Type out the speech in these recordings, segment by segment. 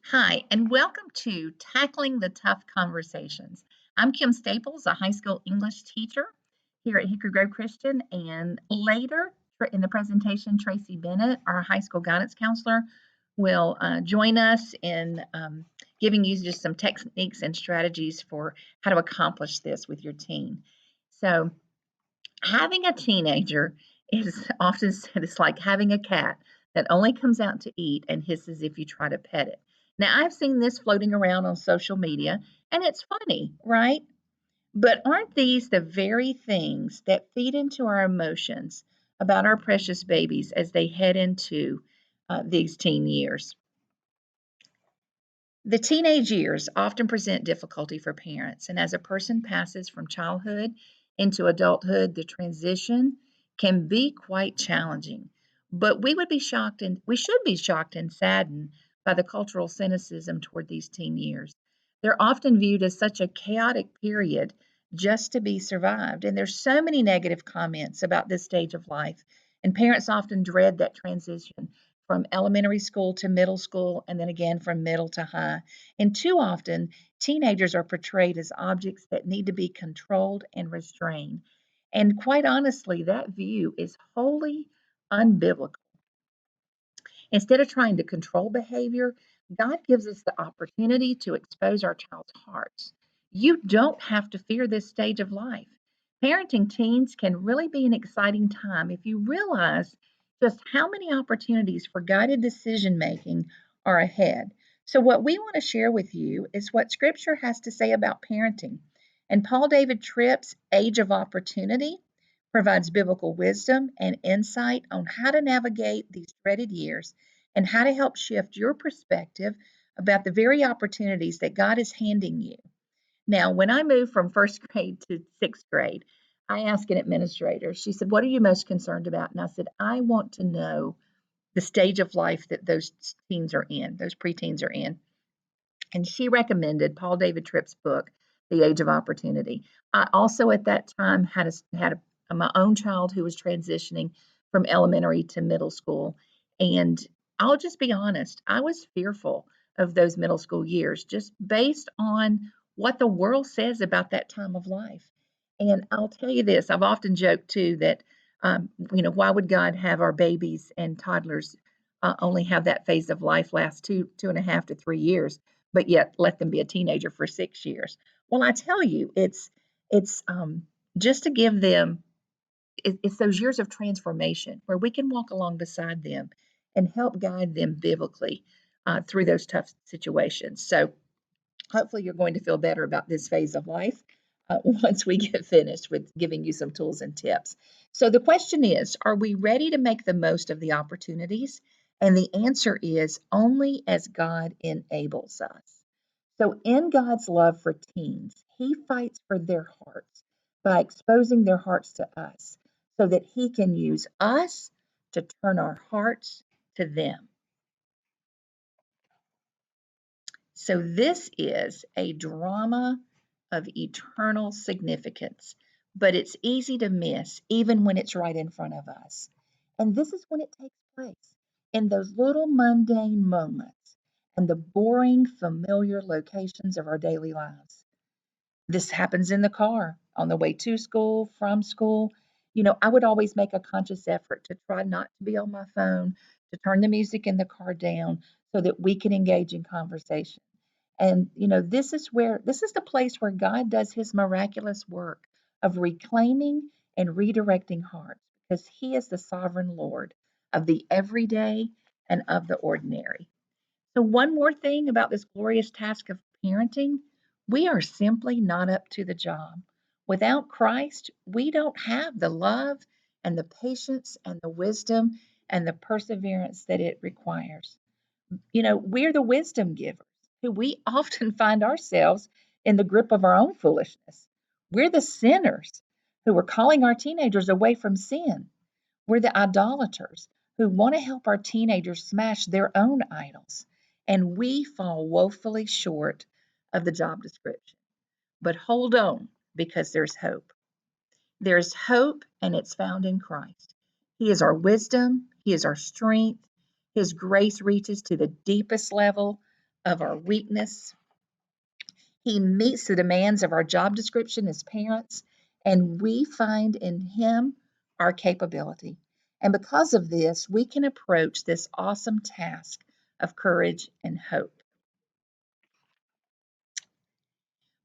Hi, and welcome to Tackling the Tough Conversations. I'm Kim Staples, a high school English teacher here at Hickory Grove Christian, and later in the presentation, Tracy Bennett, our high school guidance counselor, will join us in giving you just some techniques and strategies for how to accomplish this with your teen. So, having a teenager is often said it's like having a cat that only comes out to eat and hisses if you try to pet it. Now, I've seen this floating around on social media, and it's funny, right? But aren't these the very things that feed into our emotions about our precious babies as they head into these teen years? The teenage years often present difficulty for parents, and as a person passes from childhood into adulthood, the transition can be quite challenging. But we should be shocked and saddened by the cultural cynicism toward these teen years. They're often viewed as such a chaotic period just to be survived. And there's so many negative comments about this stage of life. And parents often dread that transition from elementary school to middle school, and then again from middle to high. And too often, teenagers are portrayed as objects that need to be controlled and restrained. And quite honestly, that view is wholly unbiblical. Instead of trying to control behavior, God gives us the opportunity to expose our child's hearts. You don't have to fear this stage of life. Parenting teens can really be an exciting time if you realize just how many opportunities for guided decision making are ahead. So, what we want to share with you is what Scripture has to say about parenting. And Paul David Tripp's Age of Opportunity provides biblical wisdom and insight on how to navigate these dreaded years and how to help shift your perspective about the very opportunities that God is handing you. Now, when I moved from first grade to sixth grade, I asked an administrator, she said, "What are you most concerned about?" And I said, "I want to know the stage of life that those teens are in, those preteens are in." And she recommended Paul David Tripp's book, The Age of Opportunity. I also at that time my own child who was transitioning from elementary to middle school. And I'll just be honest, I was fearful of those middle school years just based on what the world says about that time of life. And I'll tell you this, I've often joked too that, why would God have our babies and toddlers only have that phase of life last 2.5 to 3 years? But yet let them be a teenager for 6 years. Well, I tell you, it's just to give them it's those years of transformation where we can walk along beside them and help guide them biblically through those tough situations. So hopefully you're going to feel better about this phase of life once we get finished with giving you some tools and tips. So the question is, are we ready to make the most of the opportunities? And the answer is only as God enables us. So, in God's love for teens, He fights for their hearts by exposing their hearts to us so that He can use us to turn our hearts to them. So, this is a drama of eternal significance, but it's easy to miss even when it's right in front of us. And this is when it takes place in those little mundane moments and the boring, familiar locations of our daily lives. This happens in the car on the way to school, from school. I would always make a conscious effort to try not to be on my phone, to turn the music in the car down so that we can engage in conversation. And this is the place where God does his miraculous work of reclaiming and redirecting hearts because he is the sovereign Lord of the everyday and of the ordinary. So, one more thing about this glorious task of parenting, we are simply not up to the job. Without Christ, we don't have the love and the patience and the wisdom and the perseverance that it requires. We're the wisdom givers who we often find ourselves in the grip of our own foolishness. We're the sinners who are calling our teenagers away from sin. We're the idolaters who want to help our teenagers smash their own idols. And we fall woefully short of the job description. But hold on, because there's hope. There's hope, and it's found in Christ. He is our wisdom, He is our strength. His grace reaches to the deepest level of our weakness. He meets the demands of our job description as parents, and we find in Him our capability. And because of this, we can approach this awesome task of courage and hope.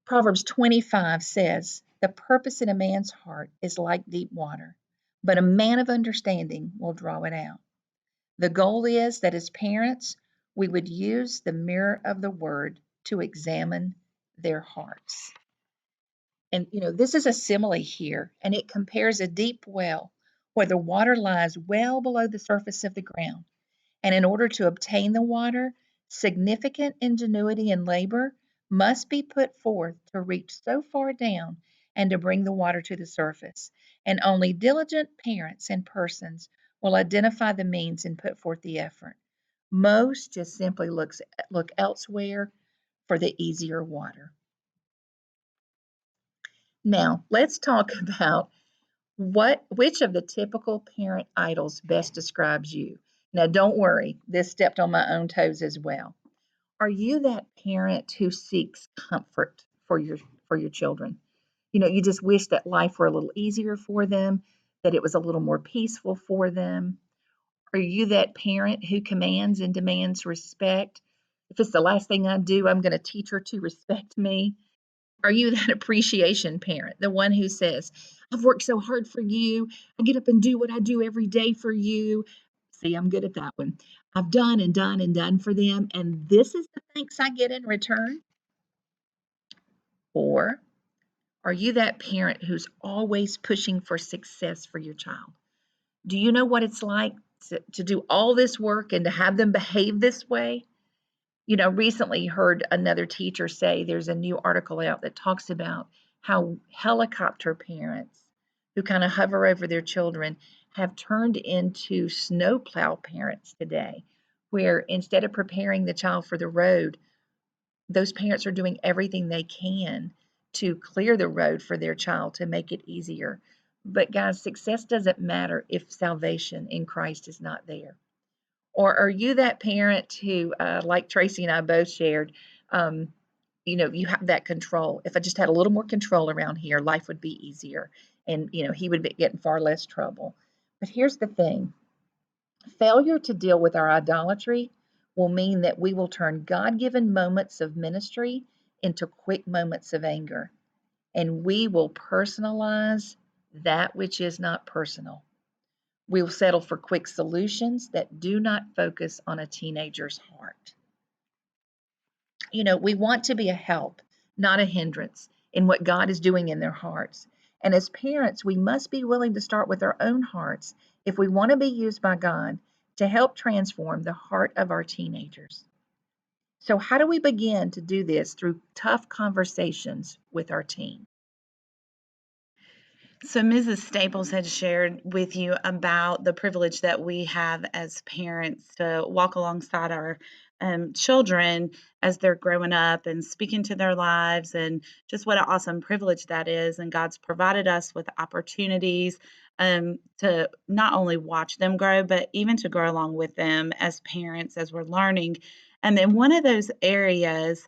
Proverbs 25 says, "The purpose in a man's heart is like deep water, but a man of understanding will draw it out." The goal is that as parents, we would use the mirror of the Word to examine their hearts. And this is a simile here, and it compares a deep well where the water lies well below the surface of the ground. And in order to obtain the water, significant ingenuity and labor must be put forth to reach so far down and to bring the water to the surface. And only diligent parents and persons will identify the means and put forth the effort. Most just simply look elsewhere for the easier water. Now, let's talk about which of the typical parent idols best describes you. Now, don't worry, this stepped on my own toes as well. Are you that parent who seeks comfort for your children? You just wish that life were a little easier for them, that it was a little more peaceful for them. Are you that parent who commands and demands respect? If it's the last thing I do, I'm going to teach her to respect me. Are you that appreciation parent, the one who says, "I've worked so hard for you. I get up and do what I do every day for you." See, I'm good at that one. I've done and done and done for them, and this is the thanks I get in return. Or are you that parent who's always pushing for success for your child? Do you know what it's like to do all this work and to have them behave this way? Recently heard another teacher say there's a new article out that talks about how helicopter parents who kind of hover over their children have turned into snowplow parents today, where instead of preparing the child for the road, those parents are doing everything they can to clear the road for their child to make it easier. But guys, success doesn't matter if salvation in Christ is not there. Or are you that parent who, like Tracy and I both shared, you have that control? If I just had a little more control around here, life would be easier, and he would get in far less trouble. But here's the thing: failure to deal with our idolatry will mean that we will turn God-given moments of ministry into quick moments of anger, and we will personalize that which is not personal. We will settle for quick solutions that do not focus on a teenager's heart. We want to be a help, not a hindrance in what God is doing in their hearts. And as parents, we must be willing to start with our own hearts if we want to be used by God to help transform the heart of our teenagers. So, how do we begin to do this? Through tough conversations with our teen. So, Mrs. Staples had shared with you about the privilege that we have as parents to walk alongside our children as they're growing up and speaking to their lives, and just what an awesome privilege that is. And God's provided us with opportunities to not only watch them grow, but even to grow along with them as parents as we're learning. And then one of those areas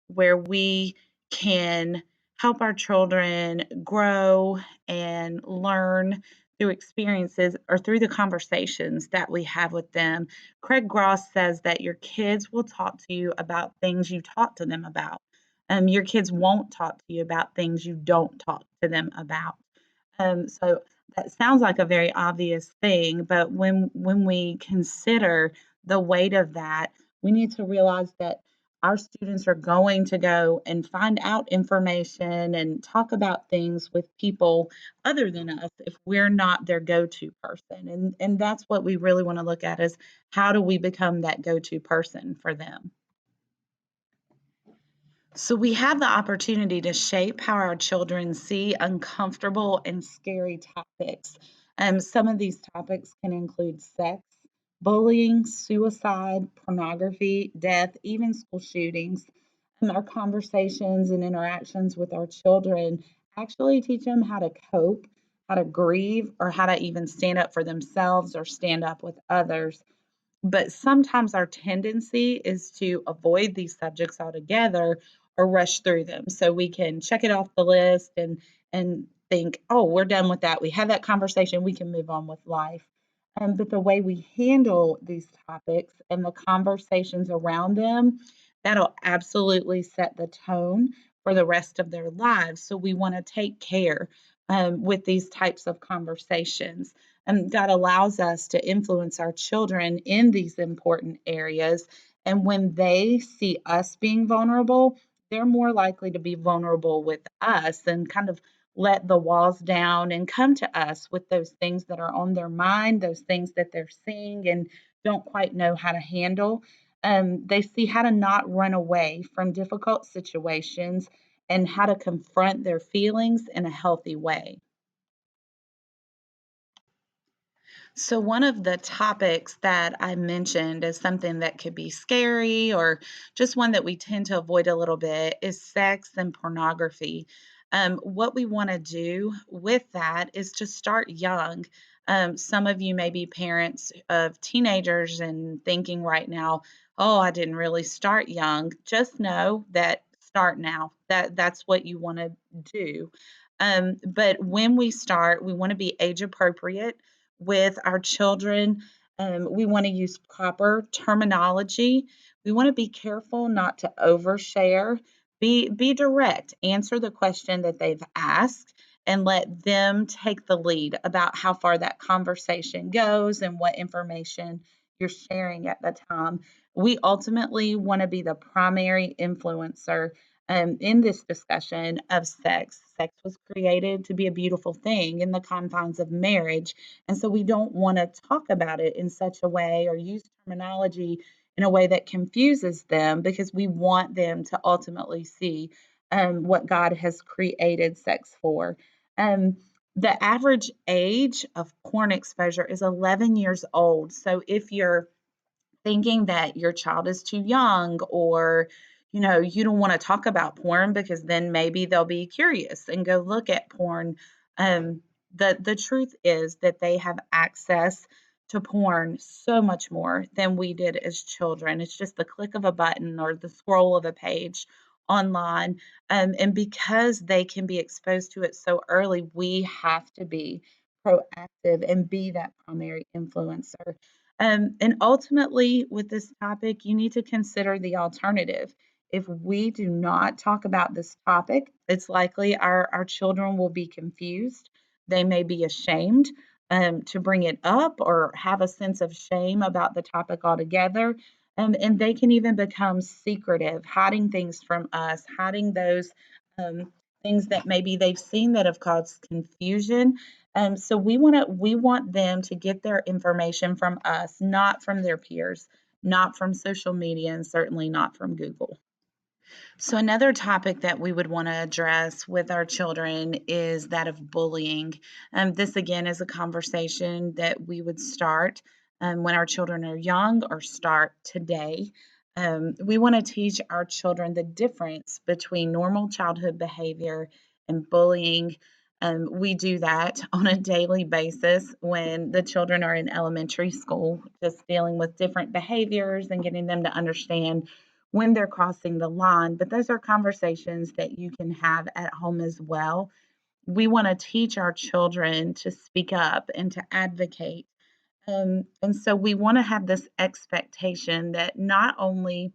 where we can help our children grow and learn through experiences or through the conversations that we have with them. Craig Gross says that your kids will talk to you about things you talk to them about. Your kids won't talk to you about things you don't talk to them about. So that sounds like a very obvious thing, but when we consider the weight of that, we need to realize that our students are going to go and find out information and talk about things with people other than us if we're not their go-to person. And that's what we really want to look at is how do we become that go-to person for them? So we have the opportunity to shape how our children see uncomfortable and scary topics. Some of these topics can include sex, bullying, suicide, pornography, death, even school shootings. And our conversations and interactions with our children actually teach them how to cope, how to grieve, or how to even stand up for themselves or stand up with others. But sometimes our tendency is to avoid these subjects altogether or rush through them so we can check it off the list and think, "Oh, we're done with that. We had that conversation, we can move on with life." But the way we handle these topics and the conversations around them, that'll absolutely set the tone for the rest of their lives. So we wanna take care, with these types of conversations. And that allows us to influence our children in these important areas. And when they see us being vulnerable, they're more likely to be vulnerable with us and kind of let the walls down and come to us with those things that are on their mind, those things that they're seeing and don't quite know how to handle. They see how to not run away from difficult situations and how to confront their feelings in a healthy way. So, one of the topics that I mentioned as something that could be scary or just one that we tend to avoid a little bit is sex and pornography. What we want to do with that is to start young. Some of you may be parents of teenagers and thinking right now, oh, I didn't really start young. Just know that start now. That's what you want to do. But when we start, we want to be age appropriate with our children. We want to use proper terminology. We want to be careful not to overshare. Be direct. Answer the question that they've asked and let them take the lead about how far that conversation goes and what information you're sharing at the time. We ultimately want to be the primary influencer in this discussion of sex. Sex was created to be a beautiful thing in the confines of marriage. And so we don't want to talk about it in such a way or use terminology in a way that confuses them because we want them to ultimately see what God has created sex for. Um, the average age of porn exposure is 11 years old. So if you're thinking that your child is too young or you don't want to talk about porn because then maybe they'll be curious and go look at porn. Um, the truth is that they have access to porn so much more than we did as children. It's just the click of a button or the scroll of a page online. And because they can be exposed to it so early, we have to be proactive and be that primary influencer. And ultimately, with this topic, you need to consider the alternative. If we do not talk about this topic, it's likely our children will be confused. They may be ashamed to bring it up or have a sense of shame about the topic altogether. And they can even become secretive, hiding things from us, hiding those um, things that maybe they've seen that have caused confusion. So we want them to get their information from us, not from their peers, not from social media, and certainly not from Google. So another topic that we would want to address with our children is that of bullying. This again is a conversation that we would start when our children are young or start today. We want to teach our children the difference between normal childhood behavior and bullying. We do that on a daily basis when the children are in elementary school, just dealing with different behaviors and getting them to understand when they're crossing the line. But those are conversations that you can have at home as well. We want to teach our children to speak up and to advocate. And so we want to have this expectation that not only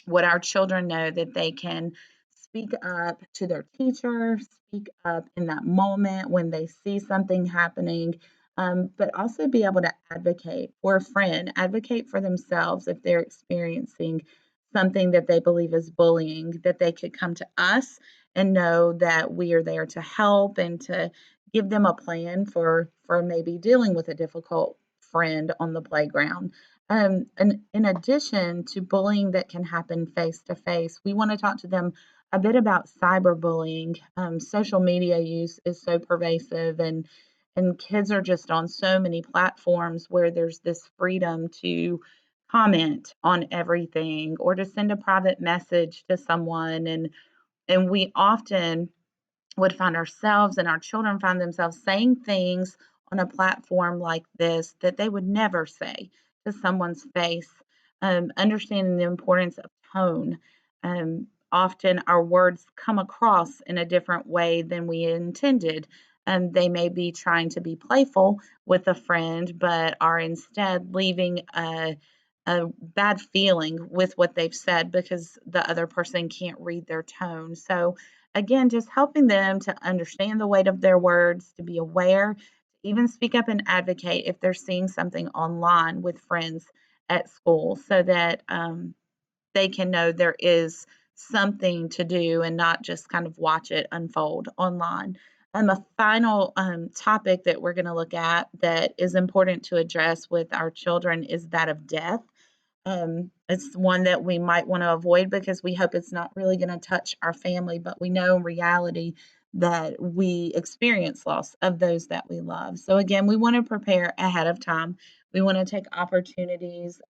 would our children know that they can speak up to their teacher, speak up in that moment when they see something happening, but also be able to advocate for a friend, advocate for themselves if they're experiencing something that they believe is bullying, that they could come to us and know that we are there to help and to give them a plan for maybe dealing with a difficult friend on the playground. And in addition to bullying that can happen face to face, we want to talk to them a bit about cyberbullying. Social media use is so pervasive, and kids are just on so many platforms where there's this freedom to comment on everything or to send a private message to someone, and we often would find ourselves and our children find themselves saying things on a platform like this that they would never say. to someone's face, understanding the importance of tone. Often our words come across in a different way than we intended. They may be trying to be playful with a friend, but are instead leaving a bad feeling with what they've said because the other person can't read their tone. So, again, just helping them to understand the weight of their words, to be aware, even speak up and advocate if they're seeing something online with friends at school so that they can know there is something to do and not just kind of watch it unfold online. A final topic that we're going to look at that is important to address with our children is that of death. It's one that we might want to avoid because we hope it's not really going to touch our family, but we know in reality that we experience loss of those that we love. So, again, we want to prepare ahead of time. We want to take opportunities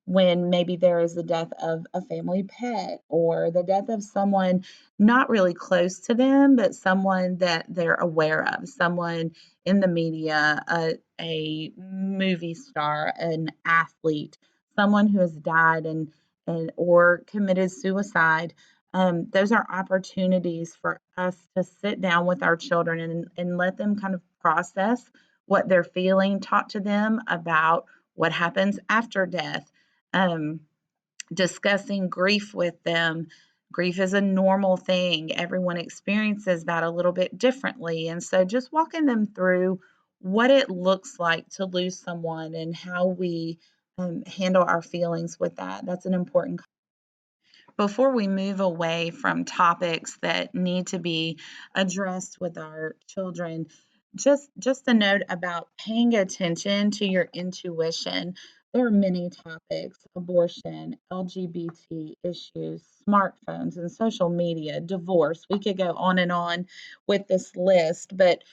when maybe there is the death of a family pet or the death of someone not really close to them, but someone that they're aware of, someone in the media, a movie star, an athlete, someone who has died and or committed suicide. Those are opportunities for us to sit down with our children and let them kind of process what they're feeling, talk to them about what happens after death, um, discussing grief with them. Grief is a normal thing. Everyone experiences that a little bit differently. And so just walking them through what it looks like to lose someone and how we handle our feelings with that. That's an important. Before we move away from topics that need to be addressed with our children, just a note about paying attention to your intuition. There are many topics: abortion, LGBT issues, smartphones and social media, divorce. We could go on and on with this list, but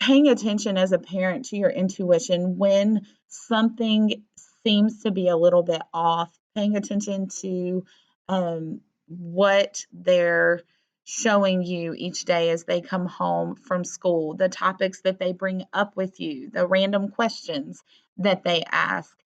paying attention as a parent to your intuition when something seems to be a little bit off, paying attention to what they're showing you each day as they come home from school, the topics that they bring up with you, the random questions that they ask.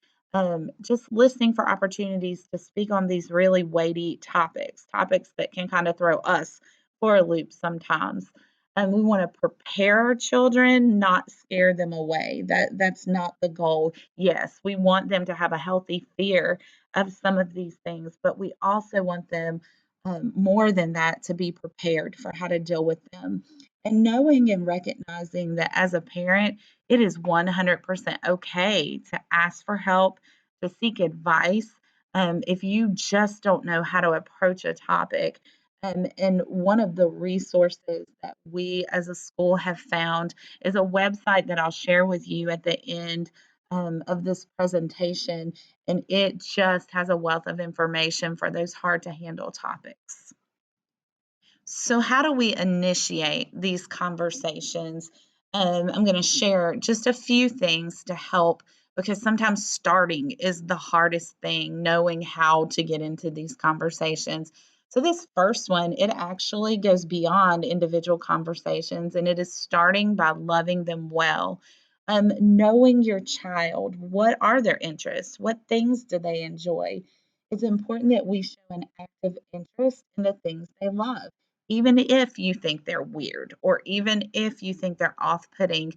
Just listening for opportunities to speak on these really weighty topics, topics that can kind of throw us for a loop sometimes. And we want to prepare our children, not scare them away. That's not the goal. Yes, we want them to have a healthy fear of some of these things, but we also want them more than that to be prepared for how to deal with them. And knowing and recognizing that as a parent, it is 100% okay to ask for help, to seek advice. If you just don't know how to approach a topic, and one of the resources that we as a school have found is a website that I'll share with you at the end of this presentation. And it just has a wealth of information for those hard to handle topics. So, how do we initiate these conversations? I'm going to share just a few things to help because sometimes starting is the hardest thing, knowing how to get into these conversations. So, this first one, it actually goes beyond individual conversations and it is starting by loving them well. Knowing your child, what are their interests? What things do they enjoy? It's important that we show an active interest in the things they love even if you think they're weird or even if you think they're off putting.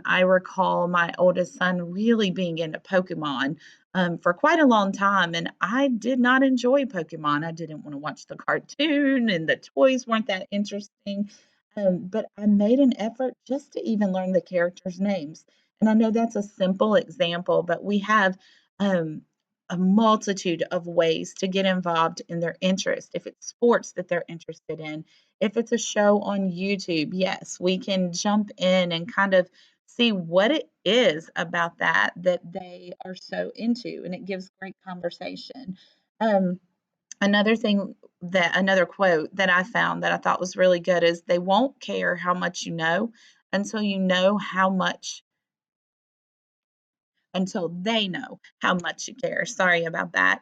I recall my oldest son really being into Pokemon for quite a long time, and I did not enjoy Pokemon. I didn't want to watch the cartoon, and the toys weren't that interesting. But I made an effort just to even learn the characters' names. And I know that's a simple example, but we have um, a multitude of ways to get involved in their interest. If it's sports that they're interested in, if it's a show on YouTube, yes, we can jump in and kind of see what it is about that that they are so into, and it gives great conversation. Um, another quote that I found that I thought was really good is they won't care how much you know until you know how much until they know how much you care. Sorry about that.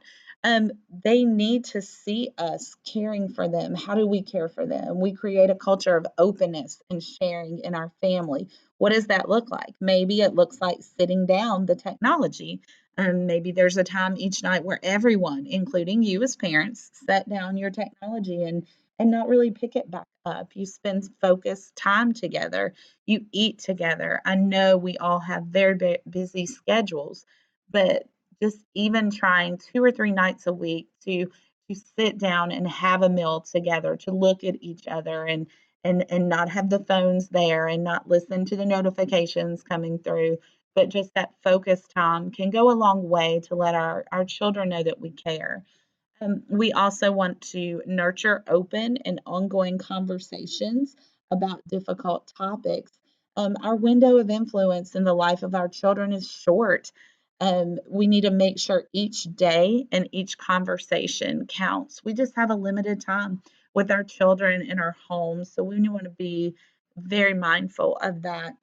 They need to see us caring for them. How do we care for them? We create a culture of openness and sharing in our family. What does that look like? Maybe it looks like sitting down the technology. Maybe there's a time each night where everyone, including you as parents, set down your technology and not really pick it back up. You spend focused time together. You eat together. I know we all have very busy schedules, but just even trying 2 or 3 nights a week to sit down and have a meal together, to look at each other and not have the phones there and not listen to the notifications coming through, but just that focused time can go a long way to let our children know that we care. We also want to nurture open and ongoing conversations about difficult topics. Our window of influence in the life of our children is short. We need to make sure each day and each conversation counts. We just have a limited time with our children in our homes, so we want to be very mindful of that.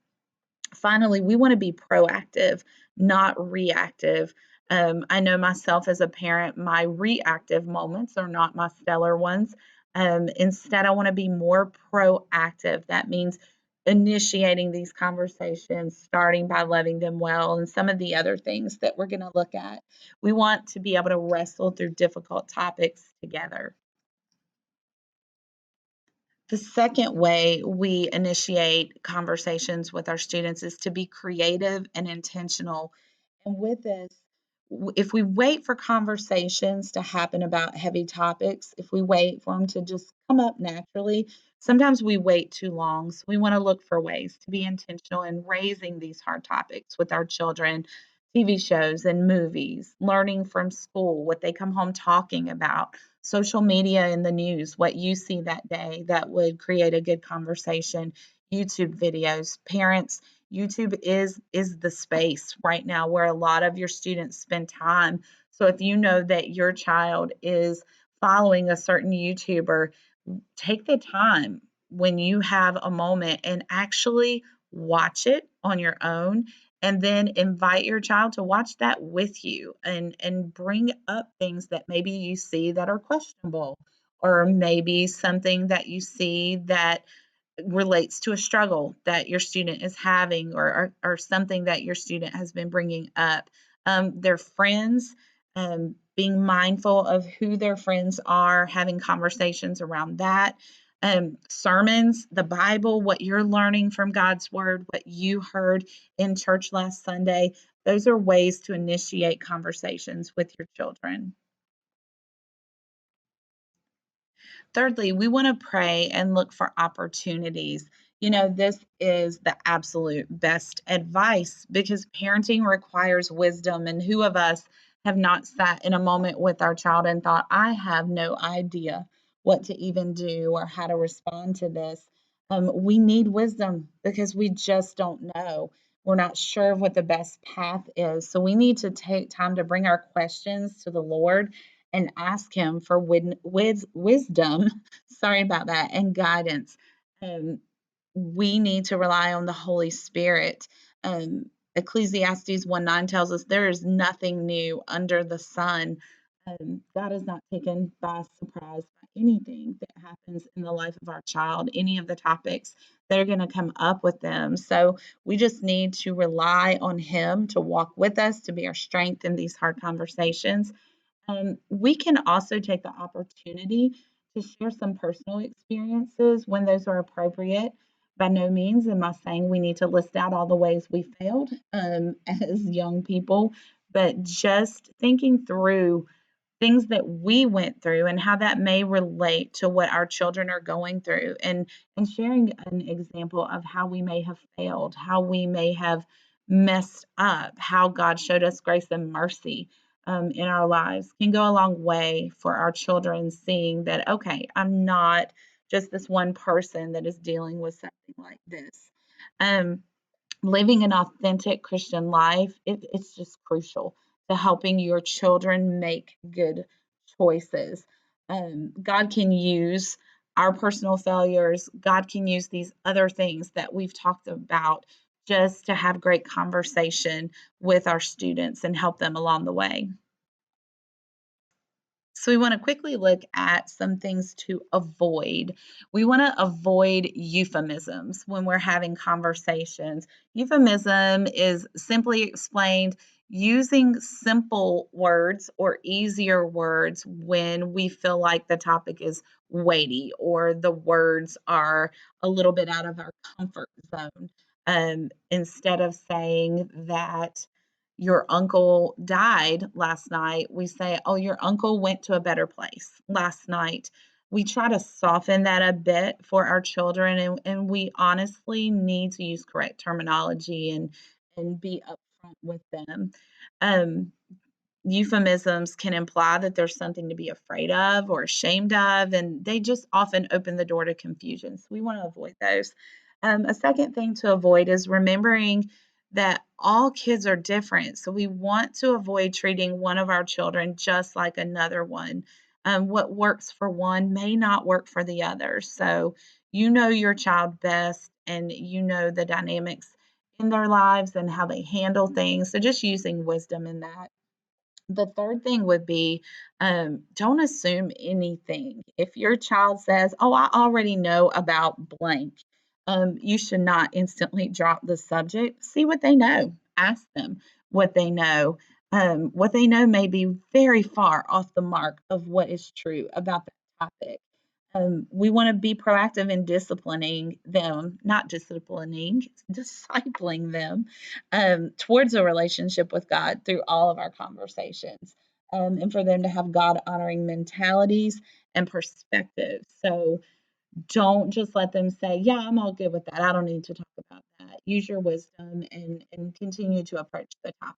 Finally, we want to be proactive, not reactive. I know myself as a parent, my reactive moments are not my stellar ones. Instead, I want to be more proactive. That means initiating these conversations, starting by loving them well, and some of the other things that we're going to look at. We want to be able to wrestle through difficult topics together. The second way we initiate conversations with our students is to be creative and intentional. And with this, if we wait for conversations to happen about heavy topics, if we wait for them to just come up naturally, sometimes we wait too long. So we want to look for ways to be intentional in raising these hard topics with our children, TV shows and movies, learning from school, what they come home talking about, social media and the news, what you see that day that would create a good conversation, YouTube videos. Parents, YouTube is the space right now where a lot of your students spend time. So if you know that your child is following a certain YouTuber, take the time when you have a moment and actually watch it on your own and then invite your child to watch that with you and bring up things that maybe you see that are questionable or maybe something that you see that relates to a struggle that your student is having or something that your student has been bringing up. Their friends, being mindful of who their friends are, having conversations around that. Sermons, the Bible, what you're learning from God's Word, what you heard in church last Sunday, those are ways to initiate conversations with your children. Thirdly, we want to pray and look for opportunities. You know, this is the absolute best advice because parenting requires wisdom. And who of us have not sat in a moment with our child and thought, I have no idea what to even do or how to respond to this? We need wisdom because we just don't know. We're not sure of what the best path is. So we need to take time to bring our questions to the Lord and ask him for wisdom, sorry about that, and guidance. Um, we need to rely on the Holy Spirit. Ecclesiastes 1:9 tells us there is nothing new under the sun. God is not taken by surprise by anything that happens in the life of our child, any of the topics that are going to come up with them. So we just need to rely on Him to walk with us, to be our strength in these hard conversations. We can also take the opportunity to share some personal experiences when those are appropriate. By no means am I saying we need to list out all the ways we failed as young people, but just thinking through things that we went through and how that may relate to what our children are going through and sharing an example of how we may have failed, how we may have messed up, how God showed us grace and mercy in our lives can go a long way for our children seeing that, okay, I'm not just this one person that is dealing with something like this. Um, Living an authentic Christian life, it's just crucial to helping your children make good choices. God can use our personal failures, God can use these other things that we've talked about just to have great conversation with our students and help them along the way. So we want to quickly look at some things to avoid. We want to avoid euphemisms when we're having conversations. Euphemism is simply explained using simple words or easier words when we feel like the topic is weighty or the words are a little bit out of our comfort zone. Instead of saying that your uncle died last night, we say, oh, your uncle went to a better place last night. We try to soften that a bit for our children, and we honestly need to use correct terminology and be upfront with them. Um, Euphemisms can imply that there's something to be afraid of or ashamed of, and they just often open the door to confusion. So we want to avoid those. A second thing to avoid is remembering that all kids are different. So we want to avoid treating one of our children just like another one. What works for one may not work for the other. So you know your child best and you know the dynamics in their lives and how they handle things. So just using wisdom in that. The third thing would be, don't assume anything. If your child says, "Oh, I already know about blank," you should not instantly drop the subject. See what they know. Ask them what they know. What they know may be very far off the mark of what is true about that topic. We want to be proactive in disciplining them, not disciplining, discipling them towards a relationship with God through all of our conversations, and for them to have God honoring mentalities and perspectives. So don't just let them say, yeah, I'm all good with that. I don't need to talk about that. Use your wisdom and continue to approach the topic.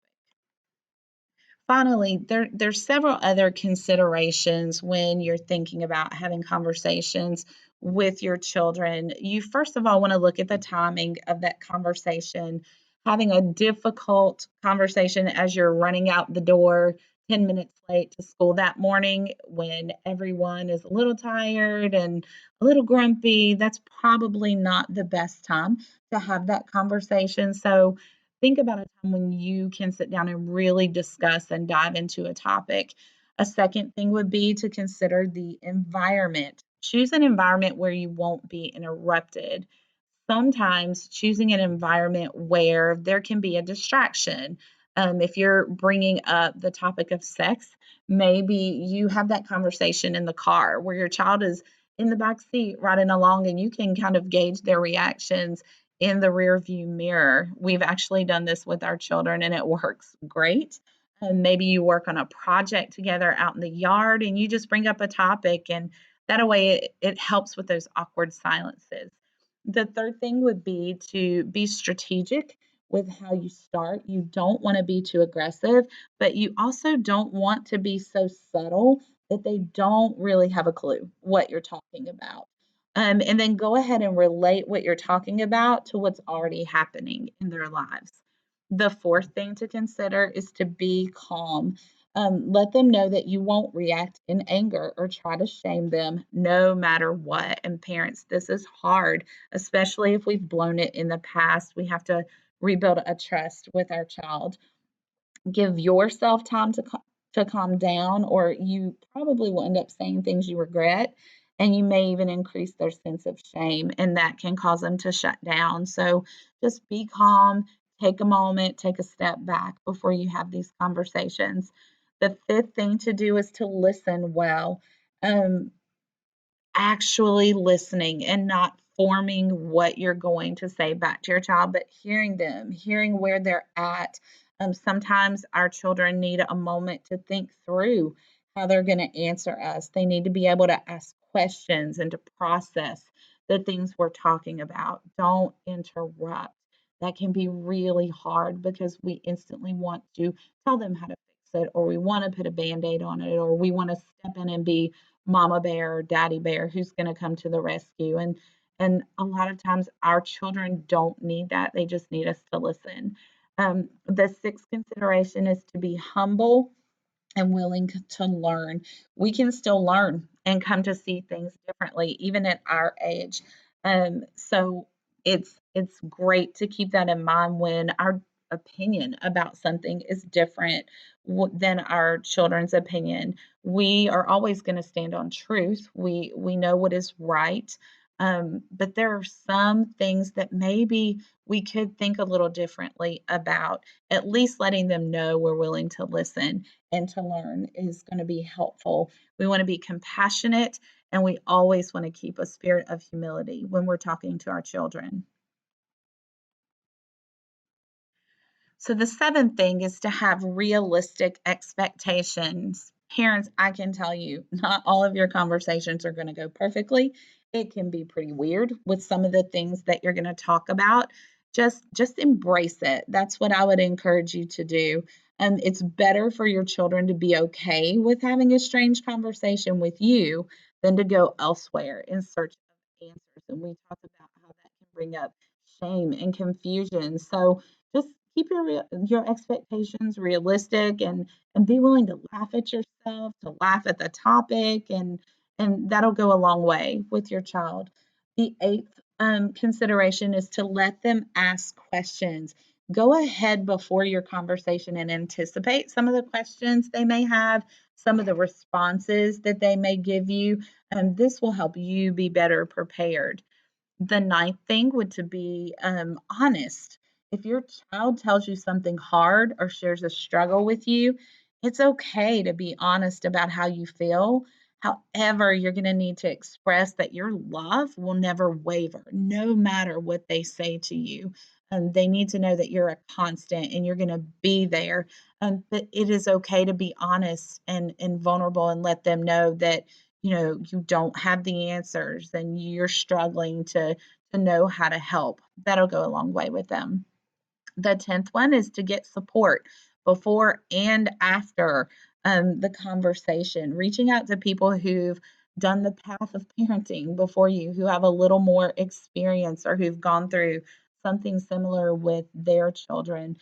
Finally, there's several other considerations when you're thinking about having conversations with your children. You first of all want to look at the timing of that conversation. Having a difficult conversation as you're running out the door 10 minutes late to school that morning when everyone is a little tired and a little grumpy, that's probably not the best time to have that conversation. So think about a time when you can sit down and really discuss and dive into a topic. A second thing would be to consider the environment. Choose an environment where you won't be interrupted. Sometimes choosing an environment where there can be a distraction. If you're bringing up the topic of sex, maybe you have that conversation in the car where your child is in the back seat riding along and you can kind of gauge their reactions in the rear view mirror. We've actually done this with our children and it works great. Maybe you work on a project together out in the yard and you just bring up a topic, and that way it helps with those awkward silences. The third thing would be to be strategic with how you start. You don't want to be too aggressive, but you also don't want to be so subtle that they don't really have a clue what you're talking about. And then go ahead and relate what you're talking about to what's already happening in their lives. The fourth thing to consider is to be calm. Let them know that you won't react in anger or try to shame them no matter what. And parents, this is hard, especially if we've blown it in the past. We have to rebuild a trust with our child. Give yourself time to calm down, or you probably will end up saying things you regret, and you may even increase their sense of shame, and that can cause them to shut down. So just be calm, take a moment, take a step back before you have these conversations. The fifth thing to do is to listen well. Um, Actually listening and not forming what you're going to say back to your child, but hearing them, hearing where they're at. Sometimes our children need a moment to think through how they're going to answer us. They need to be able to ask questions and to process the things we're talking about. Don't interrupt. That can be really hard because we instantly want to tell them how to fix it, or we want to put a band aid on it, or we want to step in and be mama bear or daddy bear who's going to come to the rescue. And a lot of times our children don't need that. They just need us to listen. The sixth consideration is to be humble and willing to learn. We can still learn and come to see things differently, even at our age. So it's great to keep that in mind when opinion about something is different than our children's opinion. We are always going to stand on truth. We know what is right. But there are some things that maybe we could think a little differently about. At least letting them know we're willing to listen and to learn is going to be helpful. We want to be compassionate, and we always want to keep a spirit of humility when we're talking to our children. So the seventh thing is to have realistic expectations. Parents, I can tell you, not all of your conversations are going to go perfectly. It can be pretty weird with some of the things that you're going to talk about. Just embrace it. That's what I would encourage you to do. It's better for your children to be okay with having a strange conversation with you than to go elsewhere in search of answers. And we talked about how that can bring up shame and confusion. So just keep your expectations realistic, and be willing to laugh at yourself, to laugh at the topic, and that'll go a long way with your child. The eighth consideration is to let them ask questions. Go ahead before your conversation and anticipate some of the questions they may have, some of the responses that they may give you, and this will help you be better prepared. The ninth thing would to be honest. If your child tells you something hard or shares a struggle with you, it's okay to be honest about how you feel. However, you're going to need to express that your love will never waver, no matter what they say to you. They need to know that you're a constant and you're going to be there. But it is okay to be honest and vulnerable, and let them know that you don't have the answers and you're struggling to know how to help. That'll go a long way with them. The 10th one is to get support before and after the conversation, reaching out to people who've done the path of parenting before you, who have a little more experience or who've gone through something similar with their children.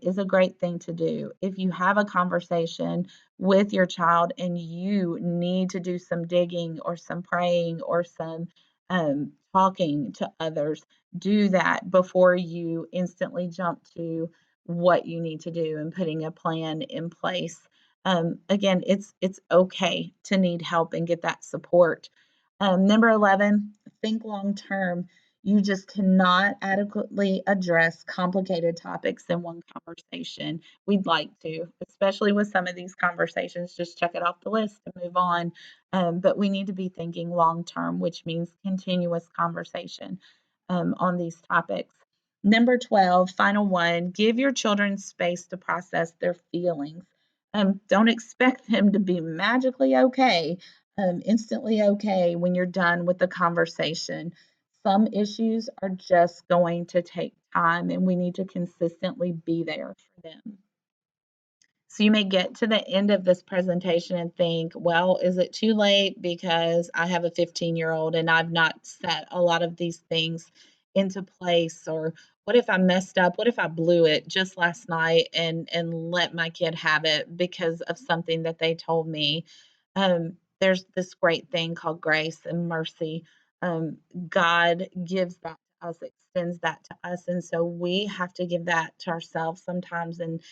Is a great thing to do. If you have a conversation with your child and you need to do some digging or some praying or some talking to others, do that before you instantly jump to what you need to do and putting a plan in place. Again, it's okay to need help and get that support. Number 11, think long term. You just cannot adequately address complicated topics in one conversation. We'd like to, especially with some of these conversations, just check it off the list and move on. But we need to be thinking long term, which means continuous conversation on these topics. Number 12, final one, give your children space to process their feelings. Don't expect them to be magically okay, instantly okay when you're done with the conversation. Some issues are just going to take time, and we need to consistently be there for them. So you may get to the end of this presentation and think, well, is it too late because I have a 15-year-old and I've not set a lot of these things into place? Or what if I messed up? What if I blew it just last night and let my kid have it because of something that they told me? There's this great thing called grace and mercy. God gives that to us, extends that to us, and so we have to give that to ourselves sometimes, and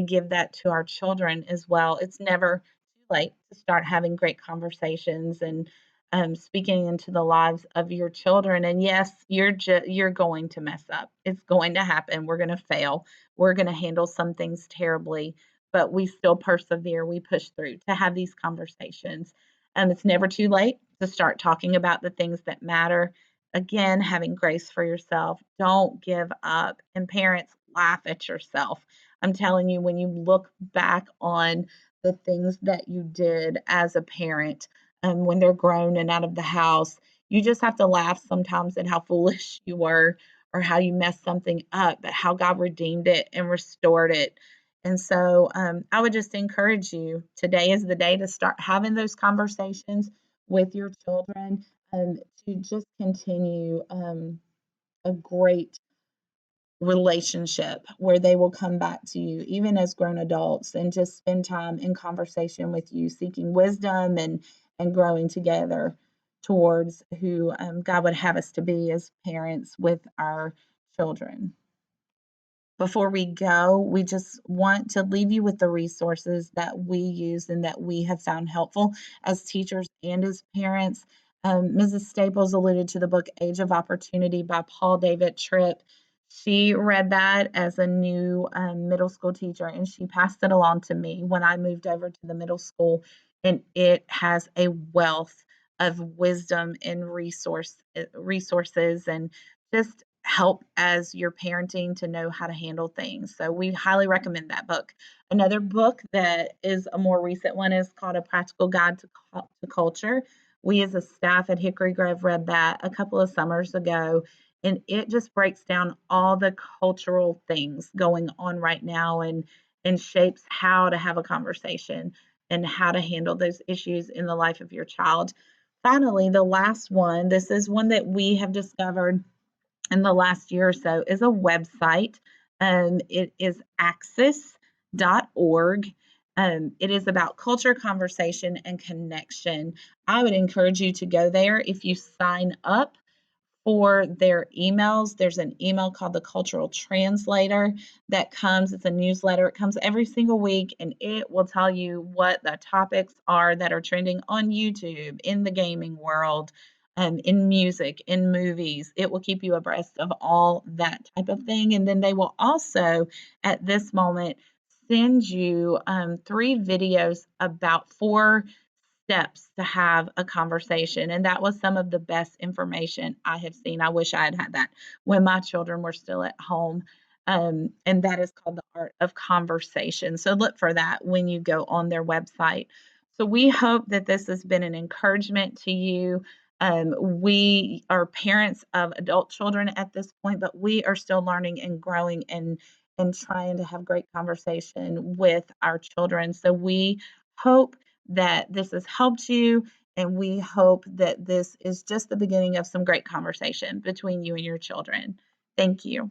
give that to our children as well. It's never too late to start having great conversations and speaking into the lives of your children. And yes, you're going to mess up. It's going to happen. We're going to fail. We're going to handle some things terribly, but we still persevere. We push through to have these conversations. It's never too late to start talking about the things that matter. Again, having grace for yourself. Don't give up. And parents, laugh at yourself. I'm telling you, when you look back on the things that you did as a parent, when they're grown and out of the house, you just have to laugh sometimes at how foolish you were or how you messed something up, but how God redeemed it and restored it. And so I would just encourage you, today is the day to start having those conversations with your children, to just continue a great relationship where they will come back to you even as grown adults and just spend time in conversation with you, seeking wisdom and growing together towards who God would have us to be as parents with our children. Before we go, we just want to leave you with the resources that we use and that we have found helpful as teachers and as parents. Mrs. Staples alluded to the book Age of Opportunity by Paul David Tripp. She read that as a new middle school teacher, and she passed it along to me when I moved over to the middle school. And it has a wealth of wisdom and resources and just help as you're parenting to know how to handle things. So we highly recommend that book. Another book that is a more recent one is called A Practical Guide to Culture. We as a staff at Hickory Grove read that a couple of summers ago, and it just breaks down all the cultural things going on right now and shapes how to have a conversation and how to handle those issues in the life of your child. Finally, the last one, this is one that we have discovered in the last year or so, is a website. It is axis.org. It is about culture, conversation, and connection. I would encourage you to go there. If you sign up for their emails, there's an email called the Cultural Translator that comes. It's a newsletter. It comes every single week, and it will tell you what the topics are that are trending on YouTube, in the gaming world, in music, in movies. It will keep you abreast of all that type of thing. And then they will also, at this moment, send you 3 videos about 4 steps to have a conversation. And that was some of the best information I have seen. I wish I had had that when my children were still at home. And that is called The Art of Conversation. So look for that when you go on their website. So we hope that this has been an encouragement to you. We are parents of adult children at this point, but we are still learning and growing and trying to have great conversation with our children. So we hope that this has helped you, and we hope that this is just the beginning of some great conversation between you and your children. Thank you.